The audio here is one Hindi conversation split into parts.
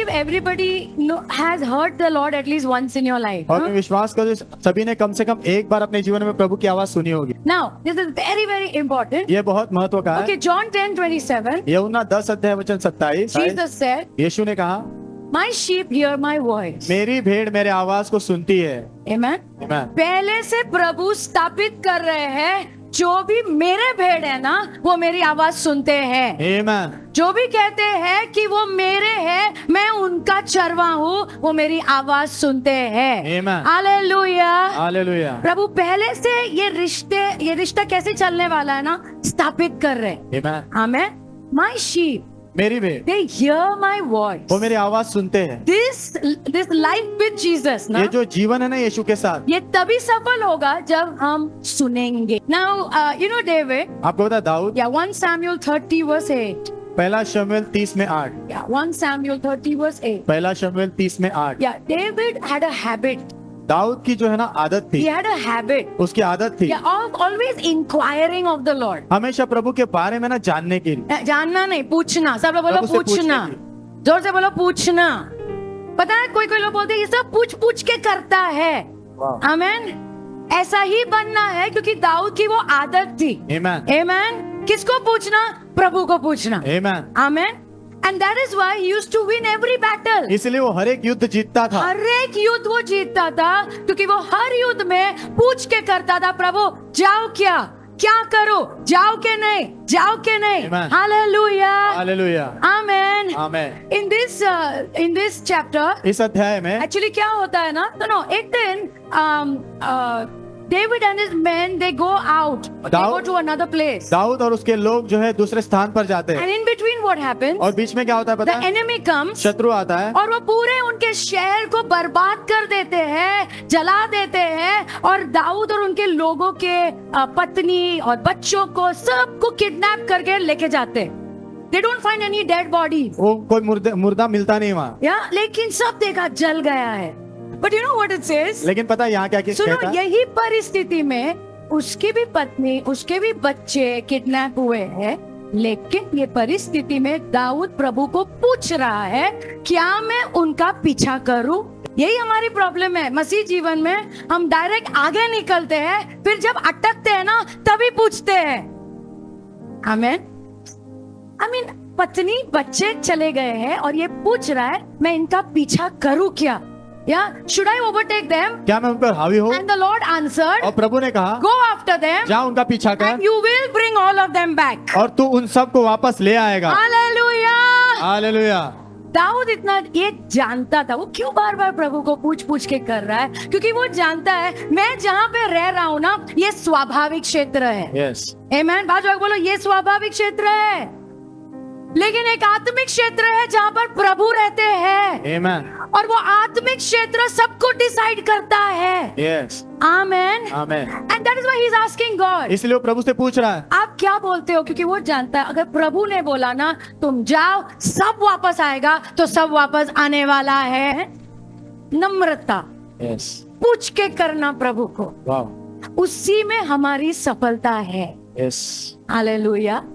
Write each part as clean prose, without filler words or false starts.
believe everybody has heard the Lord at least once in your life. और मैं विश्वास करूँ सभी ने कम से कम एक बार अपने जीवन में प्रभु की आवाज सुनी होगी। Now, this is very, very important. ये बहुत महत्व का है। Okay, John 10:27. यूहन्ना 10 अध्याय वचन 27। Jesus said, यीशु ने कहा, "My sheep hear my voice." मेरी भेड़ मेरे आवाज को सुनती है। Amen. Amen. पहले से प्रभु स्थापित कर रहे हैं, जो भी मेरे भेड़ है ना, वो मेरी आवाज सुनते हैं। Amen. जो भी कहते हैं कि वो मेरे हैं, मैं उनका चरवा हूँ, वो मेरी आवाज सुनते हैं। Amen. हालेलुया। हालेलुया। प्रभु पहले से ये रिश्ता कैसे चलने वाला है ना, स्थापित कर रहे। Amen. आमेन। My sheep, मेरी भेड़ they hear my voice. वो मेरी आवाज सुनते हैं। This life with Jesus ना, ये जो जीवन है ना यीशु के साथ, ये तभी सफल होगा जब हम सुनेंगे। Now, you know David, आपको पता है दाऊद, 1 Samuel 30 verse 8. पहला शमूएल 30 में 8। 1 Samuel 30 verse 8. पहला शमूएल 30 में 8। David had a habit. Dawood की जो है ना आदत He थी, had a habit. उसकी आदत थी Always inquiring of the Lord. हमेशा प्रभु के बारे में ना जानने के लिए। जानना नहीं, पूछना। सब लोग बोलो प्रभु से पूछना। पूछने जोर से बोलो पूछना। पता है कोई लोग बोलते हैं ये सब पूछ पूछ के करता है। आमेन। ऐसा ही बनना है क्योंकि दाऊद की वो आदत थी। Amen. आमेन। किसको पूछना? प्रभु को पूछना। Amen. Amen. And that is why he used to win every battle. इसलिए वो हर एक युद्ध जीतता था। हर एक युद्ध वो जीतता था क्योंकि वो हर युद्ध में पूछ के करता था, प्रभु जाओ क्या करो, जाओ के नहीं, जाओ के नहीं। Amen. Hallelujah. Hallelujah. Amen. Amen. In this chapter, इस अध्याय में actually क्या होता है ना, no, एक दिन David and his men, they go out. They go to another place. Dawood और उसके लोग जो है दूसरे स्थान पर जाते And हैं। in between what happens? और बीच में क्या होता है पता The है? enemy comes. शत्रु आता है और वो पूरे उनके शहर को बर्बाद कर देते हैं, जला देते हैं, और दाऊद और उनके लोगों के पत्नी और बच्चों को सबको किडनैप करके लेके जाते हैं। They don't find any dead bodies. वो कोई मुर्दा मिलता नहीं वहाँ। लेकिन सब देखा जल गया है। But you know what it says? लेकिन पता है यहाँ क्या सुनो, कहता है? यही परिस्थिति में उसकी भी पत्नी, उसके भी बच्चे किडनैप हुए हैं, लेकिन ये परिस्थिति में दाऊद प्रभु को पूछ रहा है, क्या मैं उनका पीछा करूं? यही हमारी प्रॉब्लम है मसीह जीवन में। हम डायरेक्ट आगे निकलते हैं, फिर जब अटकते हैं ना तभी पूछते हैं। आमीन। पत्नी बच्चे चले गए हैं और ये पूछ रहा है, मैं इनका पीछा करूं क्या? Should I overtake them? क्या मैं उन पर हावी हूँ? And the Lord answered, और प्रभु ने कहा, go after them, जा उनका पीछा कर, and you will bring all of them back. और तू उन सब को वापस ले आएगा। Hallelujah! हालेलुया। दाऊद इतना ये जानता था, वो क्यों बार बार प्रभु को पूछ के कर रहा है? क्योंकि वो जानता है मैं जहाँ पे रह रहा हूँ ना, ये स्वाभाविक क्षेत्र है। यस। आमीन। बाजू बोलो, ये स्वाभाविक क्षेत्र है, लेकिन एक आत्मिक क्षेत्र है जहाँ पर प्रभु रहते हैं। आमेन। और वो आत्मिक क्षेत्र सबको डिसाइड करता है। Yes. Amen. Amen. And that is why he is asking God. इसलिए वो प्रभु से पूछ रहा है, आप क्या बोलते हो? क्योंकि वो जानता है अगर प्रभु ने बोला ना तुम जाओ, सब वापस आएगा, तो सब वापस आने वाला है। नम्रता, यस, पूछ के करना प्रभु को, वाह, उसी में हमारी सफलता है। Yes. Hallelujah.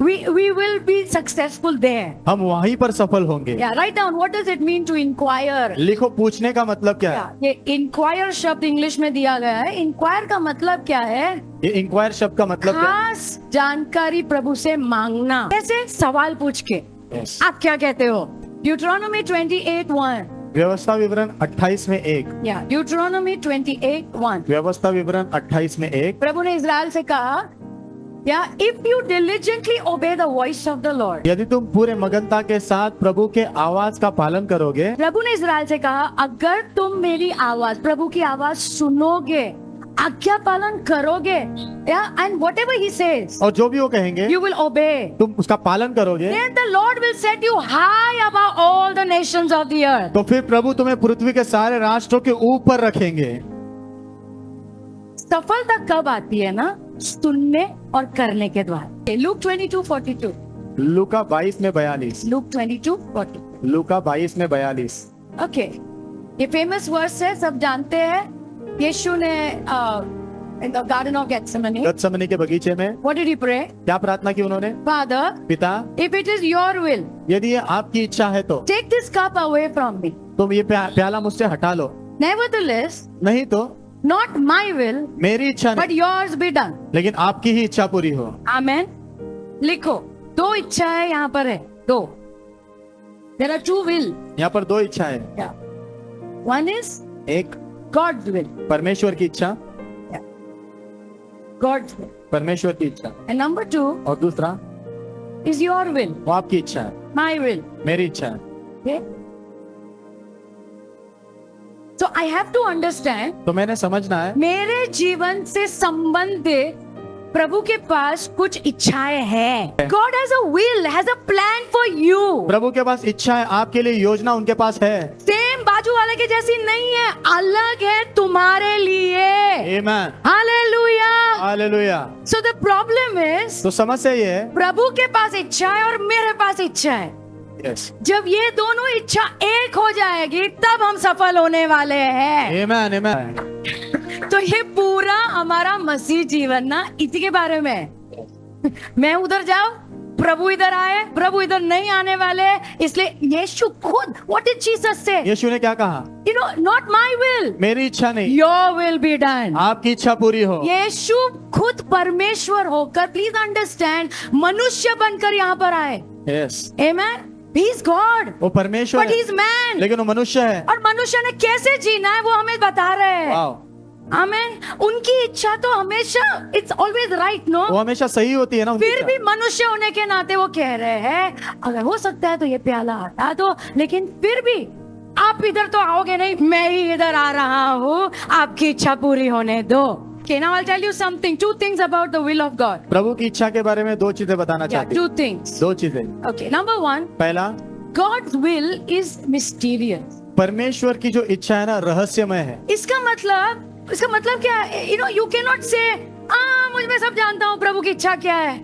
We will be successful there. हम वहीं पर सफल होंगे। Yeah, write down what does it mean to inquire. लिखो, पूछने का मतलब क्या है? ये inquire शब्द इंग्लिश में दिया गया है। inquire का मतलब क्या है? ये इंक्वायर शब्द का मतलब क्या है? खास जानकारी प्रभु से मांगना। कैसे? सवाल पूछ के। Yes. आप क्या कहते हो? Deuteronomy 28:1. व्यवस्था विवरण 28 में 1। Yeah, Deuteronomy 28:1. व्यवस्था विवरण 28 में 1। प्रभु ने इज़राइल से कहा, if you diligently obey the voice of the Lord. यदि तुम पूरे मगनता के साथ प्रभु के आवाज का पालन करोगे। प्रभु ने इज़राइल से कहा, अगर तुम मेरी आवाज, प्रभु की आवाज सुनोगे, आज्ञा पालन करोगे, and whatever he says, और जो भी वो कहेंगे you will obey. तुम उसका पालन करोगे, Then the Lord will set you high above all the nations of the earth. तो फिर प्रभु तुम्हें पृथ्वी के सारे राष्ट्रों के ऊपर रखेंगे। सफलता कब आती है ना? सुनने और करने के द्वारा। लूक 22:42. लूका 22 में 42। लूक 22:40. लूका 22 में 42। ओके, ये फेमस वर्स है, सब जानते हैं। यीशु ने in the Garden of Gethsemane, गतसमनी के बगीचे में what did he pray? क्या प्रार्थना की उन्होंने? Father, पिता, if it is your will, यदि ये आपकी इच्छा है तो take this cup away from me. तुम ये प्याला मुझसे हटा लो, Nevertheless, नहीं तो not my will, मेरी इच्छा but नहीं yours be done. लेकिन आपकी ही इच्छा पूरी हो। Amen. लिखो, दो इच्छा है यहाँ पर है, दो. There are two will. यहाँ पर दो इच्छा है, Yeah. One is एक God's will. परमेश्वर की इच्छा, God's will. परमेश्वर की इच्छा, And number two और दूसरा is your will. वो आपकी इच्छा है, My will. मेरी इच्छा है। Okay. So I have to understand, तो मैंने समझना है मेरे जीवन से संबंधित प्रभु के पास कुछ इच्छाएं हैं. God has a will, has a plan for you. प्रभु के पास इच्छा है, आपके लिए योजना उनके पास है। सेम बाजू वाले के जैसी नहीं है, अलग है तुम्हारे लिए. आमीन, Hallelujah. Hallelujah. So the problem is, तो समस्या ये है, प्रभु के पास इच्छा है और मेरे पास इच्छा है. यस, जब ये दोनों इच्छा एक हो जाएगी तब हम सफल होने वाले हैं. आमीन, आमीन। तो ये पूरा हमारा मसीह जीवन ना इसी के बारे में है. मैं उधर जाऊं, प्रभु इधर आए, प्रभु इधर नहीं आने वाले, इसलिए यीशु खुद, व्हाट डिड जीसस से? यीशु ने क्या कहा? You know, not my will, मेरी इच्छा नहीं, योर विल बी डन. आपकी इच्छा पूरी हो। यीशु खुद परमेश्वर होकर, प्लीज अंडरस्टैंड, मनुष्य बनकर यहाँ पर आए. Yes, amen. He is God वो परमेश्वर बट ही है, इज मैन. लेकिन वो मनुष्य है। और मनुष्य ने कैसे जीना है वो हमें बता रहे हैं. वाओ, आमेन. उनकी इच्छा तो हमेशा, इट्स ऑलवेज राइट, नो? वो हमेशा सही होती है ना उनकी फिर इच्छा। भी मनुष्य होने के नाते वो कह रहे हैं अगर हो सकता है तो ये प्याला हटा दो, लेकिन फिर भी आप इधर तो आओगे नहीं, मैं ही इधर आ रहा हूँ, आपकी इच्छा पूरी होने दो. Okay, now I'll tell you something, two things about the will of God. प्रभु की इच्छा के बारे में दो चीजें बताना Yeah, चाहती two हूँ। things. दो चीजें। Okay, number one, पहला, God's will is mysterious. परमेश्वर की जो इच्छा है ना रहस्यमय है। इसका मतलब क्या है? You know, you cannot say, मुझ में सब जानता हूँ प्रभु की इच्छा क्या है.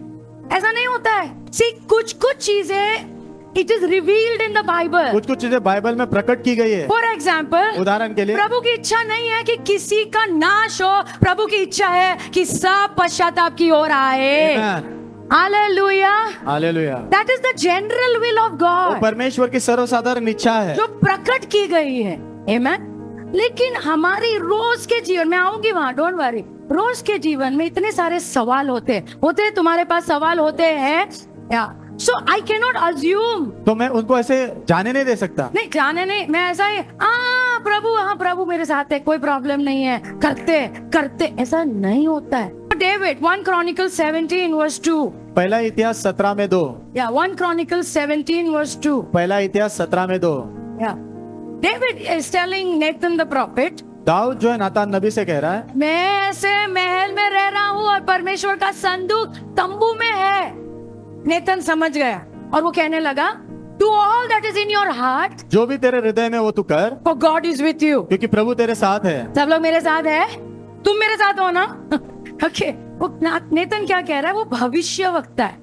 ऐसा नहीं होता है. See, कुछ चीजें it is revealed in the Bible. कुछ चीजें बाइबल में प्रकट की गई है। For example, उदाहरण के लिए, प्रभु की इच्छा नहीं है कि किसी का नाश हो, प्रभु की इच्छा है कि सब पश्चाताप की ओर आए. आमीन, Hallelujah. Hallelujah. That is the general will of वो God, परमेश्वर की सर्वसाधारण इच्छा है जो प्रकट की गई है. Amen. लेकिन हमारी रोज के जीवन में, आऊंगी वहां, डोंट वरी, रोज के जीवन में इतने सारे सवाल होते हैं, तुम्हारे पास सवाल होते हैं. सो आई कैनॉट अज्यूम, तो मैं उनको ऐसे जाने नहीं दे सकता। नहीं जाने नहीं, मैं ऐसा ही प्रभु मेरे साथ है, कोई प्रॉब्लम नहीं है, करते ऐसा नहीं होता है. David 1 Chronicles 17 verse 2. पहला इतिहास 17 में 2। 1 Chronicles 17 verse 2. पहला इतिहास 17 में 2। David is telling Nathan the prophet, Dawood जो है नातान नबी से कह रहा है, मैं ऐसे महल में रह रहा हूँ और परमेश्वर का संदूक तंबू में है. नेतन समझ गया और वो कहने लगा, Do all that is in your heart, जो भी तेरे हृदय में वो तू कर, for God is with you. क्योंकि प्रभु तेरे साथ है। सब लोग मेरे साथ है, तुम मेरे साथ हो ना? ओके, वो नेतन क्या कह रहा है? वो भविष्य वक्ता है.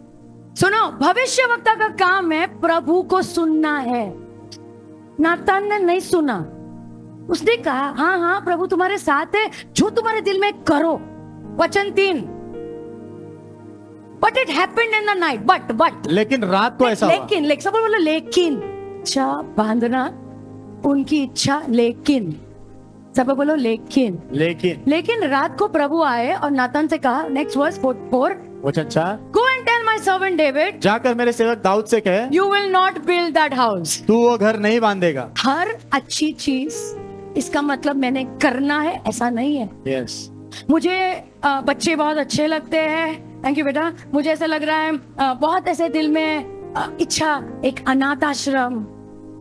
सुनो, भविष्य वक्ता का काम है प्रभु को सुनना है. नातान ने नहीं सुना, उसने कहा हाँ प्रभु तुम्हारे साथ है, जो तुम्हारे दिल में करो. वचन 3. But it happened in the night. But लेकिन रात को ऐसा हुआ। लेकिन सब बोलो लेकिन, इच्छा बांधना उनकी इच्छा, लेकिन सब बोलो लेकिन रात को प्रभु आए और नातान से कहा, नेक्स्ट वर्स 4, वचन 4, Go and tell my servant David, जाकर मेरे सेवक दाऊद से कहे, you will not build that house. तू वो घर नहीं बांधेगा। हर अच्छी चीज, इसका मतलब मैंने करना है ऐसा नहीं है. यस, मुझे बच्चे बहुत अच्छे लगते हैं, थैंक यू बेटा. मुझे ऐसा लग रहा है बहुत ऐसे दिल में इच्छा, एक अनाथ आश्रम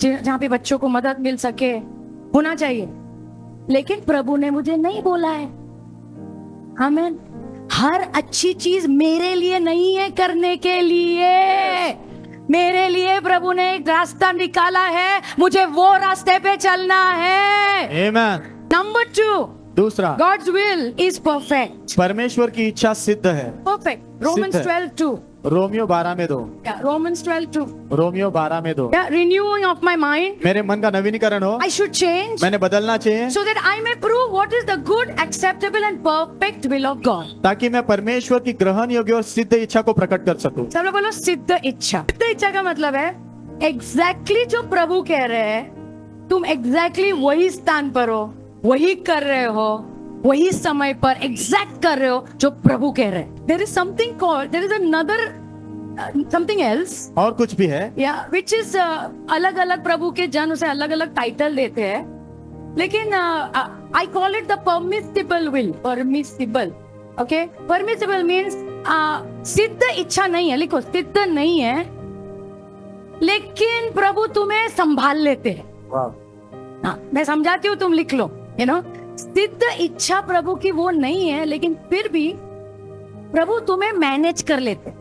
जहाँ पे बच्चों को मदद मिल सके होना चाहिए. लेकिन प्रभु ने मुझे नहीं बोला है. आमीन. हर अच्छी चीज मेरे लिए नहीं है करने के लिए. मेरे लिए प्रभु ने एक रास्ता निकाला है, मुझे वो रास्ते पे चलना है. आमीन। नंबर 2, दूसरा, God's will is perfect. परमेश्वर की इच्छा सिद्ध है। Perfect. Romans सिद्ध है। 12:2. रोमियो 12 में 2। Romans 12:2. रोमियो 12 में 2। Renewing of my mind. मेरे मन का नवीनीकरण हो, I should change मैंने बदलना चाहिए, so that I may prove what is the good, acceptable and perfect will of God. ताकि मैं परमेश्वर की ग्रहण योग्य और सिद्ध इच्छा को प्रकट कर सकूं। सब लोग बोलो सिद्ध इच्छा। सिद्ध इच्छा का मतलब है एग्जैक्टली जो प्रभु कह रहे हैं, तुम एग्जैक्टली वही स्थान पर हो, वही कर रहे हो, वही समय पर एग्जैक्ट कर रहे हो जो प्रभु कह रहे हैं। There is something called, there is another something else, और कुछ भी है, या विच इज अलग अलग प्रभु के जन उसे अलग अलग टाइटल देते हैं, लेकिन I call it the permissible will. Permissible, okay, permissible means सिद्ध इच्छा नहीं है, लिखो सिद्ध नहीं है, लेकिन प्रभु तुम्हें संभाल लेते हैं। हाँ, मैं समझाती हूँ, तुम लिख लो, यू नो। सिद्ध इच्छा प्रभु की वो नहीं है, लेकिन फिर भी प्रभु तुम्हें मैनेज कर लेते।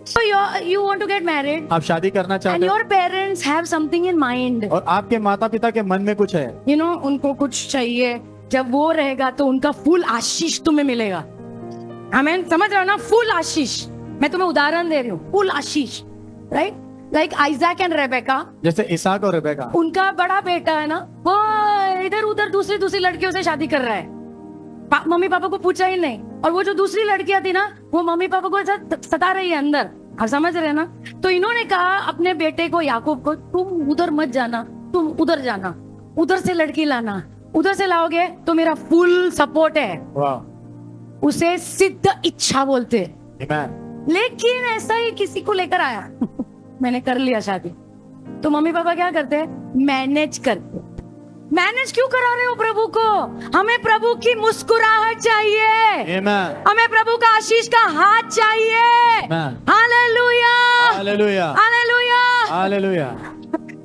So you want to get married, आप शादी करना and चाहते your हैं parents have something in mind. और आपके माता पिता के मन में कुछ है, You know, उनको कुछ चाहिए, जब वो रहेगा तो उनका फुल आशीष तुम्हें मिलेगा। आमीन, समझ रहे हो ना? फुल आशीष। मैं तुम्हें उदाहरण दे रही हूँ, full Ashish, right? Like Isaac and Rebecca, जैसे इसहाक और रेबेका। उनका बड़ा बेटा है ना, वो इधर उधर दूसरी लड़कियों से शादी कर रहा है, मम्मी पापा को पूछा ही नहीं, और वो जो दूसरी लड़कियां थी ना, वो मम्मी पापा को ऐसा सता रही है अंदर, आप समझ रहे हैं ना? तो इन्होंने कहा अपने बेटे को, याकूब को, तुम उधर मत जाना, तुम उधर जाना, उधर से लड़की लाना, उधर से लाओगे तो मेरा फुल सपोर्ट है। वाह, उसे सिद्ध इच्छा बोलते। आमीन। लेकिन ऐसा ही किसी को लेकर आया मैंने कर लिया शादी, तो मम्मी पापा क्या करते हैं? मैनेज करते। मैनेज क्यों करा रहे हो प्रभु को? हमें प्रभु की मुस्कुराहट चाहिए, आमीन। हमें प्रभु का आशीष का हाथ चाहिए। आमीन। Hallelujah, hallelujah, hallelujah, hallelujah.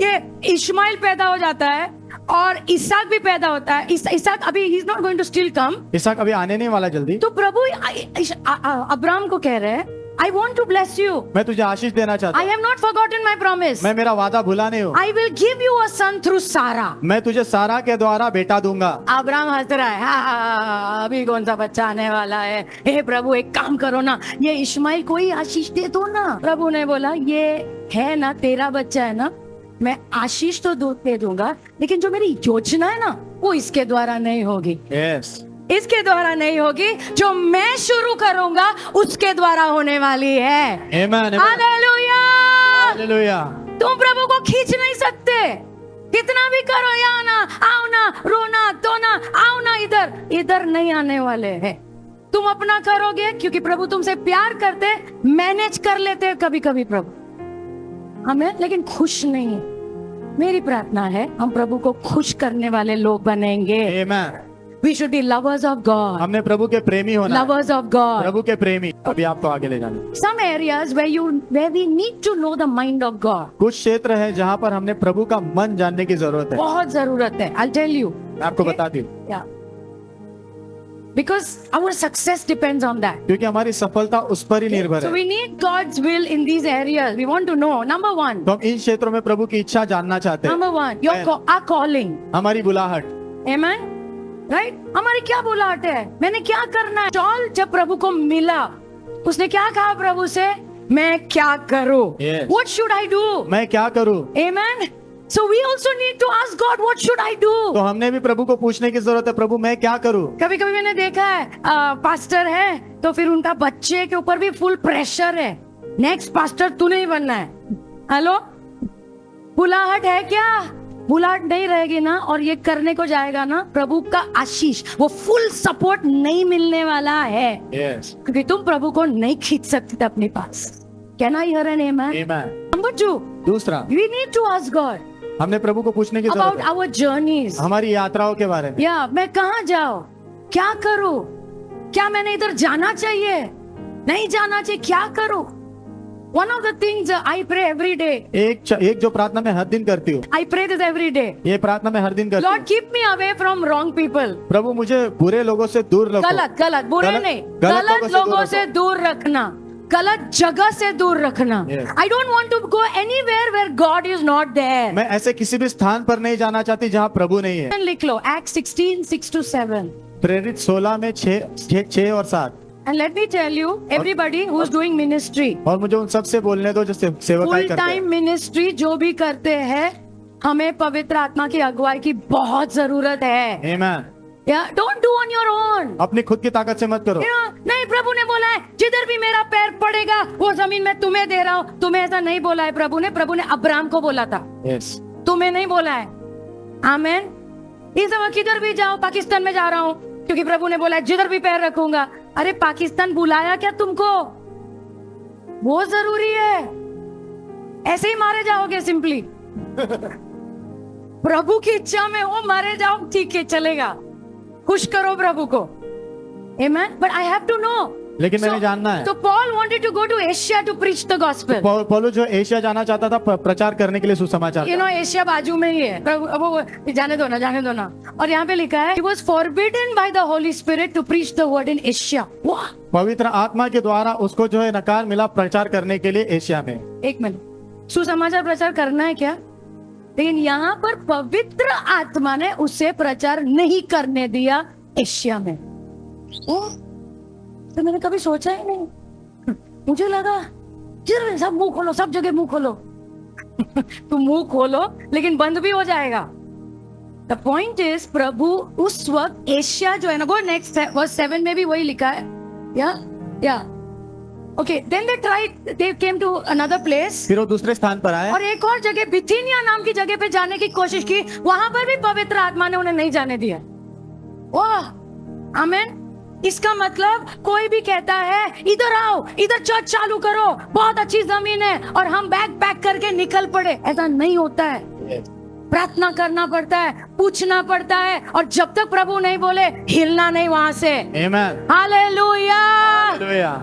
ये इश्माइल पैदा हो जाता है और इसहाक भी पैदा होता है। इसहाक अभी ही is not going to still come, Ishaq अभी आने नहीं वाला जल्दी। तो प्रभु अब्राहम को कह रहे हैं, I want to bless you. मैं तुझे आशीष देना चाहता I हूँ, have not forgotten my promise. मैं मेरा वादा भुला नहीं हूँ, I will give you a son through Sarah. मैं तुझे सारा के द्वारा बेटा दूंगा। अब्राहम हंस रहा है, हाँ, अभी कौन सा बच्चा आने वाला है? हे प्रभु, एक काम करो ना, ये इश्माइल को ही आशीष दे दो ना। प्रभु ने बोला, ये है ना तेरा बच्चा है ना, मैं आशीष तो दे दूंगा, लेकिन जो मेरी योजना है ना, वो इसके द्वारा नहीं होगी। यस, इसके द्वारा नहीं होगी, जो मैं शुरू करूंगा उसके द्वारा होने वाली है। आमीन, हालेलुया, हालेलुया। तुम प्रभु को खींच नहीं सकते, कितना भी करो, या ना आओ ना, रोना तो ना आओ ना, इधर नहीं आने वाले हैं। तुम अपना करोगे, क्योंकि प्रभु तुमसे प्यार करते, मैनेज कर लेते कभी कभी प्रभु हमें, लेकिन खुश नहीं है। मेरी प्रार्थना है हम प्रभु को खुश करने वाले लोग बनेंगे। आमीन। We should be lovers of God. हमने प्रभु के प्रेमी होना है, Lovers of God. प्रभु के प्रेमी। अभी आपको आगे ले जाना। Some areas where we need to know the mind of God. कुछ क्षेत्र है जहाँ पर हमने प्रभु का मन जानने की जरूरत है। बहुत जरूरत है। I'll tell you. मैं आपको बताती हूँ, Yeah. Because our success depends on that. क्योंकि हमारी सफलता उस पर ही निर्भर So है। we need God's will in these areas. We want to know. Number one. तो हम इन क्षेत्रों में प्रभु की इच्छा जानना चाहते हैं। Number one. Our calling. हमारी बुलाहट। Amen. Right? हमारी क्या बुलाहट है? मैंने क्या करना है? शॉल जब प्रभु को मिला, उसने क्या कहा प्रभु से? मैं क्या करूं? Yes. What should I do? मैं क्या करूं? Amen. So we also need to ask God, what should I do? तो हमने भी प्रभु को पूछने की जरूरत है, प्रभु मैं क्या करूं? कभी कभी मैंने देखा है पास्टर है, तो फिर उनका बच्चे के ऊपर भी फुल प्रेशर है, नेक्स्ट पास्टर तू नहीं बनना है। हेलो, बुलाहट है क्या? बुलाहट नहीं रहेगी ना, और ये करने को जाएगा ना, प्रभु का आशीष, वो फुल सपोर्ट नहीं मिलने वाला है। Yes. क्योंकि तुम प्रभु को नहीं खींच सकते अपने पास। Can I hear an amen? Amen. Number two, दूसरा, we need to ask God हमने प्रभु को पूछने की about जरूरत है our journeys. हमारी यात्राओं के बारे में। या मैं कहाँ जाऊँ, क्या करूँ, क्या मैंने इधर जाना चाहिए, नहीं जाना चाहिए, क्या करूँ? One of the things I pray every day. एक जो प्रार्थना मैं हर दिन करती हूँ, I pray this every day. ये प्रार्थना मैं हर दिन करती Lord, हूँ। keep me away from wrong people. प्रभु मुझे बुरे लोगों से दूर रखो। गलत बुरे नहीं, गलत लोगों से दूर रखना, गलत जगह से दूर रखना। Yes. I don't want to go anywhere where God is not there. मैं ऐसे किसी भी स्थान पर नहीं जाना चाहती जहाँ प्रभु नहीं है। लिख लो Acts 16:6-7. प्रेरित 16 में 6 और 7। And let me tell you, everybody who's doing ministry, और मुझे उन सब से बोलने दो जो सेवकाई फुल करते टाइम हैं। मिनिस्ट्री जो भी करते हैं, हमें पवित्र आत्मा की अगुवाई की बहुत जरूरत है। Amen। Don't do on your own. अपनी खुद की ताकत से मत करो। नहीं, प्रभु ने बोला है जिधर भी मेरा पैर पड़ेगा वो जमीन मैं तुम्हें दे रहा हूँ। तुम्हें ऐसा नहीं बोला है प्रभु ने अब्राहम को बोला था, Yes। तुम्हें नहीं बोला है। आमेन। इस समय किधर भी जाओ, पाकिस्तान में जा रहा हूँ क्योंकि प्रभु ने बोला है जिधर भी पैर रखूंगा। अरे पाकिस्तान बुलाया क्या तुमको? वो जरूरी है, ऐसे ही मारे जाओगे सिंपली। प्रभु की इच्छा में हो मारे जाओ, ठीक है चलेगा, खुश करो प्रभु को। Amen? But I have to know. लेकिन मैंने जानना है। तो Paul wanted to go to Asia to preach the gospel. पौलुस जो एशिया जाना चाहता था प्रचार करने के लिए सुसमाचार। एशिया बाजू में ही है। वो जाने दो ना। और यहाँ पे लिखा है, he was forbidden by the Holy Spirit to preach the word in Asia. वाह! पवित्र आत्मा के द्वारा उसको जो है नकार मिला प्रचार करने के लिए एशिया में। एक मिनट, सुसमाचार प्रचार करना है क्या? लेकिन यहाँ पर पवित्र आत्मा ने उसे प्रचार नहीं करने दिया एशिया में। तो मैंने कभी सोचा ही नहीं। मुझे लगा सब मुंह खोलो, सब जगह मुंह खोलो। तुम मुंह खोलो लेकिन बंद भी हो जाएगा। द पॉइंट इज, प्रभु उस वक्त एशिया जो है ना, वो नेक्स्ट वर्स 7 में भी वही लिखा है। या okay, then they came to another place. फिर वो दूसरे स्थान पर आए और एक और जगह बिथिनिया नाम की जगह पे जाने की कोशिश की, वहां पर भी पवित्र आत्मा ने उन्हें नहीं जाने दिया। वाह, आमेन। इसका मतलब कोई भी कहता है इधर आओ, इधर चर्च चालू करो, बहुत अच्छी जमीन है, और हम बैग पैक करके निकल पड़े, ऐसा नहीं होता है। प्रार्थना करना पड़ता है, पूछना पड़ता है, और जब तक प्रभु नहीं बोले हिलना नहीं वहां से। Amen। Hallelujah. Hallelujah।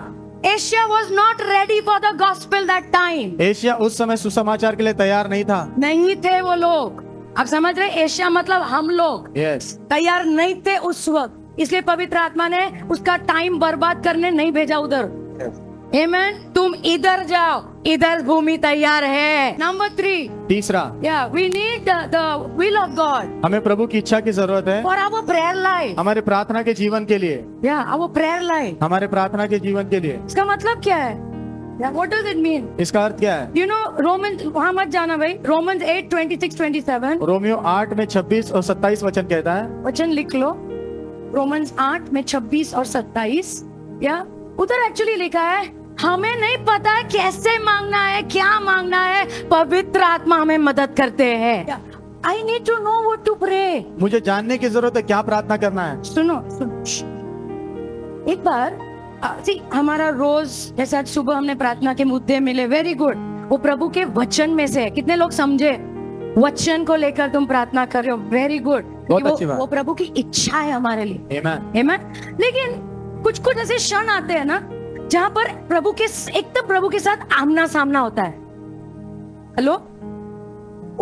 Asia was not ready for the gospel that time। Asia उस समय सुसमाचार के लिए तैयार नहीं था। नहीं थे वो लोग। आप समझ रहे? एशिया मतलब हम लोग। Yes। तैयार नहीं थे उस वक्त, इसलिए पवित्र आत्मा ने उसका टाइम बर्बाद करने नहीं भेजा उधर। आमेन। तुम इधर जाओ, इधर भूमि तैयार है। नंबर 3, तीसरा, we need the will of God. हमें प्रभु की इच्छा की जरूरत है फॉर आवर प्रेयर लाइफ। हमारे प्रार्थना के जीवन के लिए। आवर प्रेयर लाइफ, हमारे प्रार्थना के जीवन के लिए। इसका मतलब क्या है? What does it mean? इसका अर्थ क्या है? यू नो, रोमन, वहां मत जाना भाई। रोमन्स 8:26-27। रोमियो 8 में 26 और 27 वचन कहता है। वचन लिख लो, रोमन्स 8 में 26 और 27। उधर एक्चुअली लिखा है, हमें नहीं पता है कैसे मांगना है, क्या मांगना है, पवित्र आत्मा हमें मदद करते हैं। I need to know what to pray. मुझे जानने की जरूरत है क्या प्रार्थना करना है। सुनो। एक बार हमारा रोज जैसे आज सुबह हमने प्रार्थना के मुद्दे मिले, वेरी गुड। वो प्रभु के वचन में से कितने लोग समझे? वचन को लेकर तुम प्रार्थना कर रहे हो, वेरी गुड। वो प्रभु की इच्छा है हमारे लिए। आमेन। लेकिन कुछ ऐसे क्षण आते हैं ना जहां पर प्रभु के साथ आमना सामना होता है। हेलो,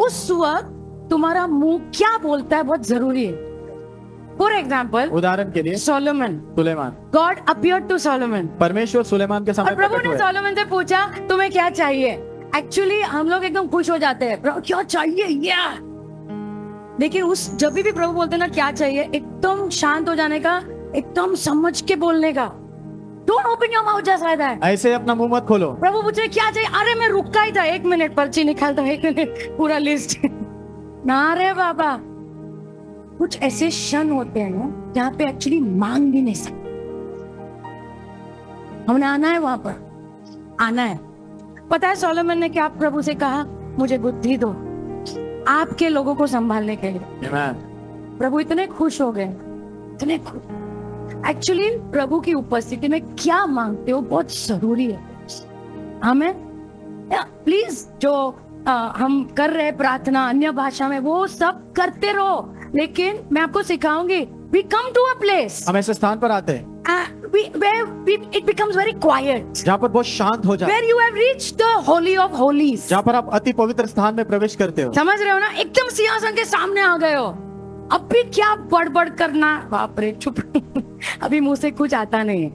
उस वक्त तुम्हारा मुंह क्या बोलता है बहुत जरूरी है। फॉर एग्जाम्पल, उदाहरण के लिए Suleman. God appeared to Suleman. परमेश्वर सुलेमान के सामने प्रभु ने सुलेमान से पूछा तुम्हें क्या चाहिए। एक्चुअली हम लोग एकदम खुश हो जाते हैं, क्या चाहिए या। लेकिन जब भी प्रभु बोलते ना क्या चाहिए, एकदम शांत हो जाने का, एकदम समझ के बोलने का। Don't open your mouth just like that। ऐसे अपना मुंह मत खोलो। प्रभु पूछे क्या चाहिए, अरे मैं रुका ही था 1 मिनट, पर्ची निकालता 1 मिनट, पूरा लिस्ट। ना रे बाबा, कुछ ऐसे क्षण होते हैं ना जहाँ पे एक्चुअली मांग भी नहीं सकते। हमने आना है वहां पर, आना है। पता है सोलोमन ने क्या प्रभु से कहा? मुझे बुद्धि दो आपके लोगों को संभालने के लिए। प्रभु इतने खुश हो गए, इतने खुश। एक्चुअली प्रभु की उपस्थिति में क्या मांगते हो बहुत जरूरी है। हमें प्लीज जो हम कर रहे प्रार्थना अन्य भाषा में, वो सब करते रहो, लेकिन मैं आपको सिखाऊंगी, we come to a place, हम ऐसे स्थान पर आते हैं it becomes very quiet, जहाँ पर बहुत शांत हो जाए, where you have reached the holy of holies, जहाँ पर आप अति पवित्र स्थान में प्रवेश करते हो। समझ रहे हो ना? एकदम सिंहासन के सामने आ गए हो, अब भी क्या बड़बड़ करना, बाप रे चुप। अभी मुंह से कुछ आता नहीं है।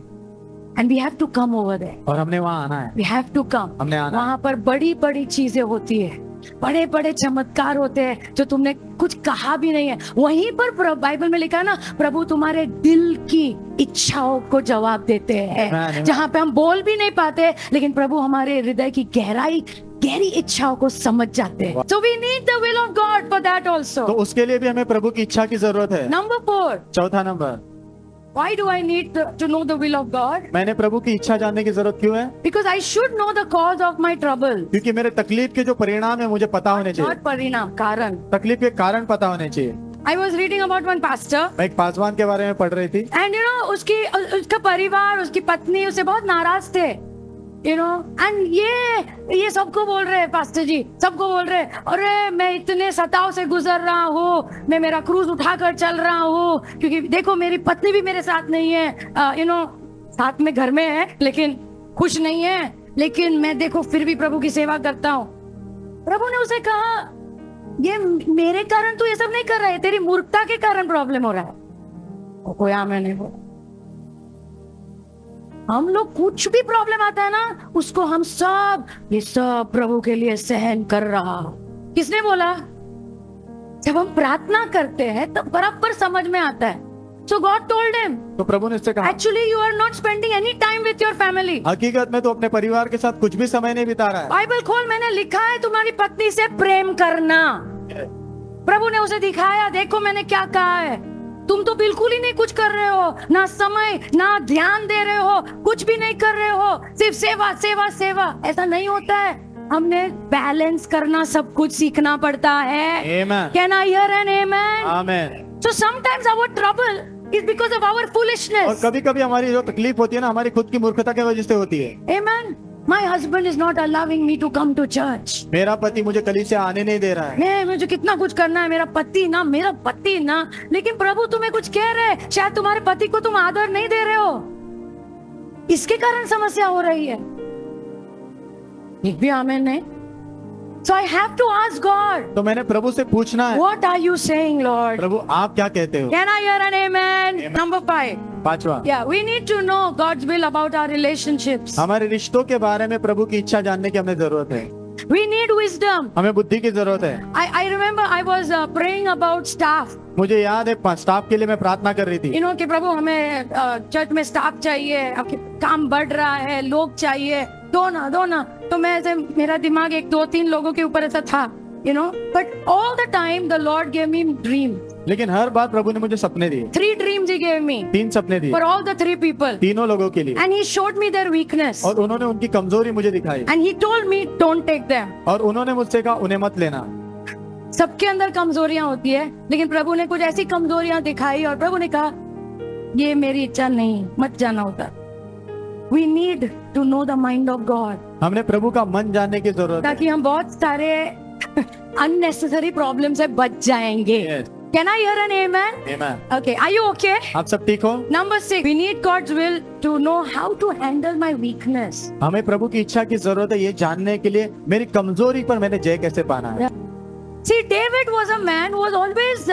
And we have to come over there। और हमने वहाँ आना है। We have to come। हमने आना। वहाँ पर बड़ी बड़ी चीजें होती है। बड़े बड़े चमत्कार होते हैं जो तुमने कुछ कहा भी नहीं है, वहीं पर बाइबल में लिखा है ना, प्रभु तुम्हारे दिल की इच्छाओं को जवाब देते हैं, जहां पे हम बोल भी नहीं पाते, लेकिन प्रभु हमारे हृदय की गहरी इच्छाओं को समझ जाते हैं। So we need the will of God for that also. तो उसके लिए भी हमें प्रभु की इच्छा की जरूरत है। Number 4. चौथा number, Why do I need to know the will of God? मैंने प्रभु की इच्छा जानने की जरूरत क्यों है? Because I should know the cause of my trouble. क्योंकि मेरे तकलीफ के जो परिणाम है मुझे पता होने चाहिए। Not परिणाम, कारण। तकलीफ के कारण पता होने चाहिए। I was reading about one pastor. मैं एक पासवान के बारे में पढ़ रही थी। And you know, उसका परिवार, उसकी पत्नी उससे बहुत नाराज थे। You know, and ये सबको बोल रहे हैं, पास्टर जी सबको बोल रहे हैं, अरे मैं इतने सताव से गुजर रहा हूँ, मैं मेरा क्रूज उठाकर चल रहा हूँ, क्योंकि देखो मेरी पत्नी भी मेरे साथ नहीं है, you know, साथ में घर में है लेकिन खुश नहीं है, लेकिन मैं देखो फिर भी प्रभु की सेवा करता हूँ। प्रभु ने उसे कहा, ये मेरे कारण तू ये सब नहीं कर रहा है, तेरी मूर्खता के कारण प्रॉब्लम हो रहा है। वो कोई आमेन नहीं बोला। हम लोग कुछ भी प्रॉब्लम आता है ना, उसको हम ये सब प्रभु के लिए सहन कर रहा। किसने बोला? जब हम प्रार्थना करते हैं तब बराबर समझ में आता है। So God told him, तो प्रभु ने उससे कहा, actually you are not spending any time with your family. हकीकत में तो अपने परिवार के साथ कुछ भी समय नहीं बिता रहा है। बाइबल खोल, मैंने लिखा है तुम्हारी पत्नी से प्रेम करना। प्रभु ने उसे दिखाया, देखो मैंने क्या कहा है, तुम तो बिल्कुल ही नहीं कुछ कर रहे हो, ना समय ना ध्यान दे रहे हो, कुछ भी नहीं कर रहे हो, सिर्फ सेवा सेवा सेवा। ऐसा नहीं होता है, हमने बैलेंस करना सब कुछ सीखना पड़ता है। Amen. Can I hear an amen? Amen. So sometimes our trouble is because of our और foolishness. कभी कभी हमारी जो तकलीफ होती है ना, हमारी खुद की मूर्खता की वजह से होती है। Amen. My husband is not allowing me to come to church. मेरा पति मुझे कलीसिया आने नहीं दे रहा है। मुझे कितना कुछ करना है, मेरा पति ना, लेकिन प्रभु तुम्हें कुछ कह रहे हैं, शायद तुम्हारे पति को तुम आदर नहीं दे रहे हो, इसके कारण समस्या हो रही है। एक भी आमेन नहीं। So I have to ask God. तो मैंने प्रभु से पूछना है, What are you saying, Lord? प्रभु आप क्या कहते हो? Can I hear an amen? Number 5. पांचवा, Yeah, we need to know God's will about our relationships. हमारे रिश्तों के बारे में प्रभु की इच्छा जानने की हमें जरूरत है। We need wisdom. हमें बुद्धि की जरूरत है। I remember I was praying about staff. मुझे याद है स्टाफ के लिए मैं प्रार्थना कर रही थी। You know कि प्रभु हमें चर्च में स्टाफ चाहिए, आपके काम बढ़ रहा है, लोग चाहिए, दो ना। तो मैं ऐसे, मेरा दिमाग 1-2-3 लोगों के ऊपर ऐसा था, you know, but all the time the Lord gave me dream. लेकिन हर बार प्रभु ने मुझे सपने दिए। 3 dreams He gave me 3 सपने दिए for all the 3 people. तीनों लोगों के लिए। And He showed me their weakness. और उन्होंने उनकी कमजोरी मुझे दिखाई। And He told me don't take them. और उन्होंने मुझसे कहा उन्हें मत लेना। सबके अंदर कमजोरियां होती है, लेकिन प्रभु ने कुछ ऐसी कमजोरियां दिखाई और प्रभु ने कहा ये मेरी इच्छा नहीं, मत जाना उधर। We need to know the mind of God. हमने प्रभु का मन जानने की जरूरत है, ताकि हम बहुत सारे unnecessary problem से बच जाएंगे। Yes. Can I hear an amen? Amen. Okay, are you okay? आप सब ठीक हो? Number 6, we need God's will to know how to handle my weakness. हमें प्रभु की इच्छा की जरूरत है ये जानने के लिए मेरी कमजोरी पर मैंने जय कैसे पाना है। See, David was a man who was always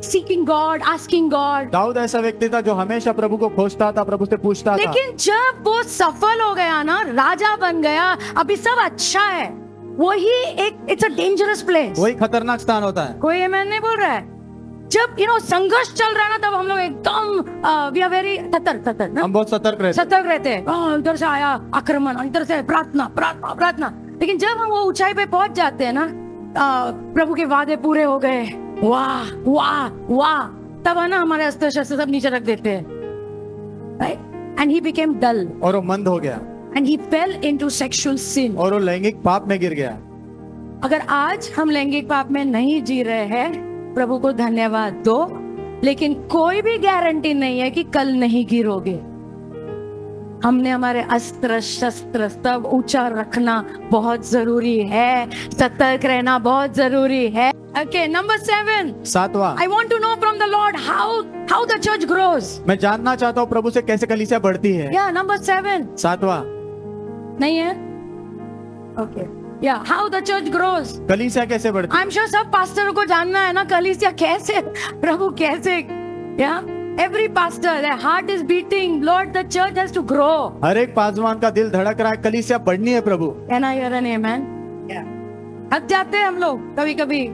seeking God, asking God. Dawood ऐसा व्यक्ति था जो हमेशा प्रभु को खोजता था, प्रभु से पूछता था। लेकिन जब वो सफल हो गया ना, राजा बन गया, अभी सब अच्छा है, वही एक इट्स अ डेंजरस प्लेस, वही खतरनाक स्थान होता है। कोई amen नहीं बोल रहा है। जब संघर्ष चल रहा है ना, तब हम लोग एकदम वी आर वेरी सतर्क, हम बहुत सतर्क रहते हैं। इधर से आया आक्रमण, इधर से प्रार्थना। लेकिन जब हम वो ऊंचाई पे पहुंच जाते हैं ना, प्रभु के वादे पूरे हो गए, वाह वाह वाह, तब है ना हमारे अस्त्र शस्त्र सब नीचे रख देते हैं। And he became dull. और वो मंद हो गया। And he fell into sexual sin. और वो लैंगिक पाप में गिर गया। अगर आज हम लैंगिक पाप में नहीं जी रहे हैं, प्रभु को धन्यवाद दो, लेकिन कोई भी गारंटी नहीं है कि कल नहीं गिरोगे। हमने हमारे अस्त्र शस्त्र सब ऊंचा रखना बहुत जरूरी है, सतर्क रहना बहुत जरूरी है। Okay, number 7. 7वां, I want to know from the Lord how the church grows. मैं जानना चाहता हूँ प्रभु से कैसे कलीसिया बढ़ती है। Yeah, number 7. 7वां, नहीं है? Okay. Yeah, how the church grows. कलीसिया कैसे बढ़ती है। I'm sure सब पास्टरों को जानना है ना, कलीसिया कैसे, प्रभु कैसे। Yeah. Every pastor, their heart is beating. Lord, the church has to grow. हर एक पासवान का दिल धड़क रहा है, कलीसिया बढ़नी है प्रभु। Can I hear an amen? Yeah. थक जाते हैं हम लोग कभी कभी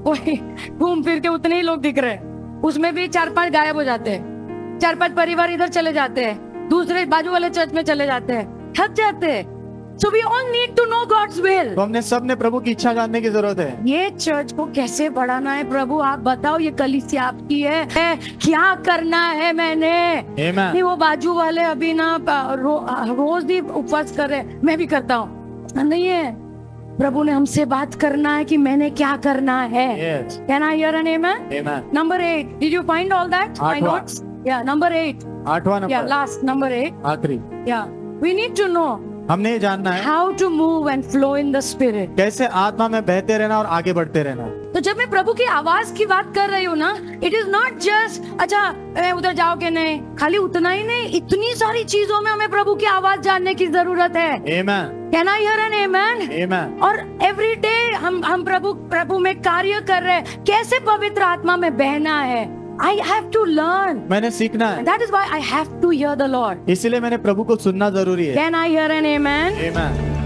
कोई घूम फिर के उतने ही लोग दिख रहे हैं, उसमें भी 4-5 गायब हो जाते हैं, 4-5 परिवार इधर चले जाते हैं, दूसरे बाजू वाले चर्च में चले जाते हैं, थक जाते हैं। So we all need to know God's will. तो हमने सब ने प्रभु की इच्छा जानने की जरूरत है। ये चर्च को कैसे बढ़ाना है प्रभु, आप बताओ। ये कलीसिया आपकी है, क्या करना है मैंने। Amen. नहीं, वो बाजू वाले अभी ना रोज ही उपवास कर रहे, मैं भी करता हूँ, नहीं है। प्रभु ने हमसे बात करना है कि मैंने क्या करना है। Yes. Can I hear an amen? Amen. Number 8. Did you find all that? My आठवां। notes? Yeah, number 8. 8वां Yeah, number, last number 8. आखिरी। Yeah. We need to know हमने ये जानना है how to move and flow in the spirit. कैसे आत्मा में बहते रहना और आगे बढ़ते रहना। तो जब मैं प्रभु की आवाज की बात कर रही हूँ ना, इट इज नॉट जस्ट अच्छा उधर जाओ के नहीं, खाली उतना ही नहीं, इतनी सारी चीजों में हमें प्रभु की आवाज जानने की जरूरत है। Amen. Can I hear an amen? Amen. और एवरी डे हम प्रभु में कार्य कर रहे हैं, कैसे पवित्र आत्मा में बहना है। I have to learn. मैंने सीखना है, That is why I have to hear the Lord. इसीलिए मैंने प्रभु को सुनना जरूरी है। Can I hear an amen? Amen.